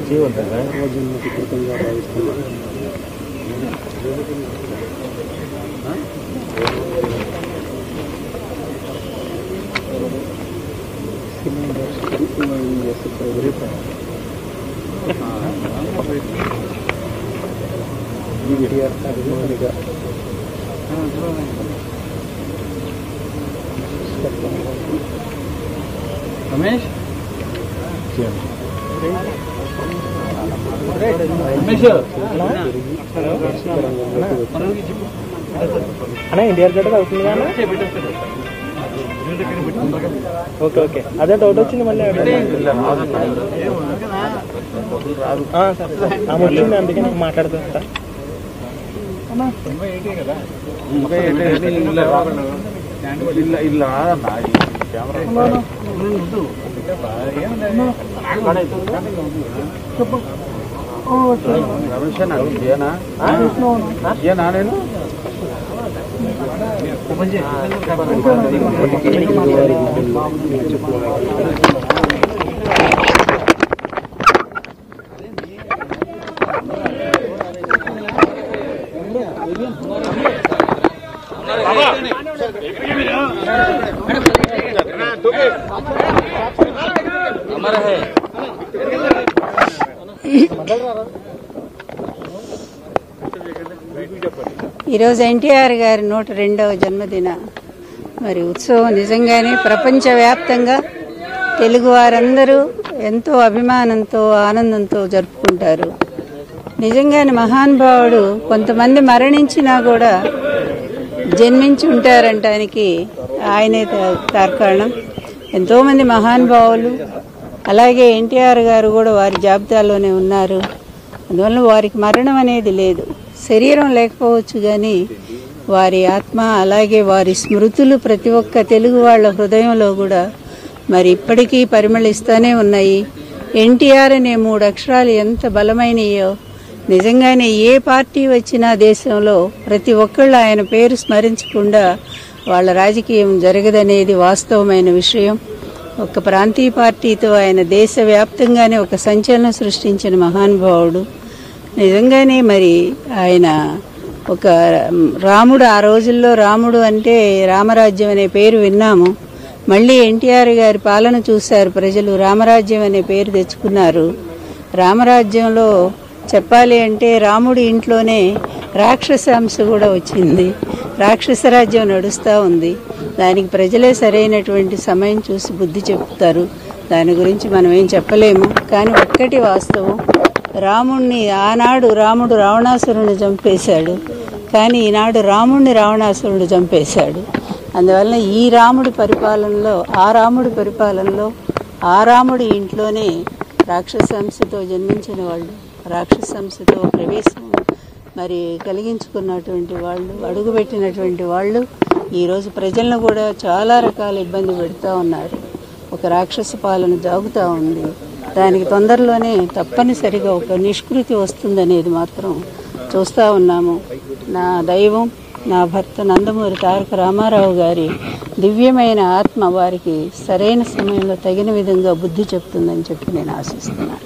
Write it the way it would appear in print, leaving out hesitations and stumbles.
జీవంతంగా జన్మకి కృతంగా భావిస్తున్నాను. రమేష్ అన్నా ఎన్టీఆర్ గడ్డ అవుతుంది కదా. ఓకే ఓకే అదే డౌట్ వచ్చింది మళ్ళీ ఆమె వచ్చింది అందుకే నాకు మాట్లాడుతుంది సార్. నేను ఈరోజు ఎన్టీఆర్ గారి 102వ జన్మదిన మరి ఉత్సవం నిజంగానే ప్రపంచవ్యాప్తంగా తెలుగు వారందరూ ఎంతో అభిమానంతో ఆనందంతో జరుపుకుంటారు. నిజంగానే మహానుభావుడు కొంతమంది మరణించినా కూడా జన్మించి ఉంటారంటానికి ఆయనే కారణం. ఎంతోమంది మహానుభావులు అలాగే ఎన్టీఆర్ గారు కూడా వారి జాబితాలోనే ఉన్నారు. అందువల్ల వారికి మరణం అనేది లేదు. శరీరం లేకపోవచ్చు కానీ వారి ఆత్మ అలాగే వారి స్మృతులు ప్రతి ఒక్క తెలుగు వాళ్ళ హృదయంలో కూడా మరి ఇప్పటికీ పరిమళిస్తూనే ఉన్నాయి. ఎన్టీఆర్ అనే 3 అక్షరాలు ఎంత బలమైనయో నిజంగానే ఏ పార్టీ వచ్చినా దేశంలో ప్రతి ఒక్కళ్ళు ఆయన పేరు స్మరించకుండా వాళ్ళ రాజకీయం జరగదనేది వాస్తవమైన విషయం. ఒక ప్రాంతీయ పార్టీతో ఆయన దేశవ్యాప్తంగానే ఒక సంచలనం సృష్టించిన మహానుభావుడు. నిజంగానే మరి ఆయన ఒక రాముడు, ఆ రోజుల్లో రాముడు అంటే రామరాజ్యం అనే పేరు విన్నాము. మళ్ళీ ఎన్టీఆర్ గారి పాలన చూశారు ప్రజలు, రామరాజ్యం అనే పేరు తెచ్చుకున్నారు. రామరాజ్యంలో చెప్పాలి అంటే రాముడి ఇంట్లోనే రాక్షస అంశ కూడా వచ్చింది. రాక్షస రాజ్యం నడుస్తూ ఉంది. దానికి ప్రజలే సరైనటువంటి సమయం చూసి బుద్ధి చెప్తారు. దాని గురించి మనం ఏం చెప్పలేము. కానీ ఒక్కటి వాస్తవం, రాముణ్ణి ఆనాడు రాముడు రావణాసురుని చంపేశాడు, కానీ ఈనాడు రాముణ్ణి రావణాసురుడు చంపేశాడు. అందువల్ల ఈ రాముడి పరిపాలనలో ఆ రాముడి ఇంట్లోనే రాక్షసంశతో జన్మించిన వాళ్ళు, రాక్షసంశతో ప్రవేశం మరి కలిగించుకున్నటువంటి వాళ్ళు, అడుగుపెట్టినటువంటి వాళ్ళు ఈరోజు ప్రజలను కూడా చాలా రకాల ఇబ్బంది పెడుతూ ఉన్నారు. ఒక రాక్షస పాలన జాగుతూ ఉంది. దానికి తొందరలోనే తప్పనిసరిగా ఒక నిష్కృతి వస్తుందనేది మాత్రం చూస్తూ ఉన్నాము. నా దైవం, నా భర్త నందమూరి తారక రామారావు గారి దివ్యమైన ఆత్మ వారికి సరైన సమయంలో తగిన విధంగా బుద్ధి చెప్తుందని చెప్పి నేను ఆశిస్తున్నాను.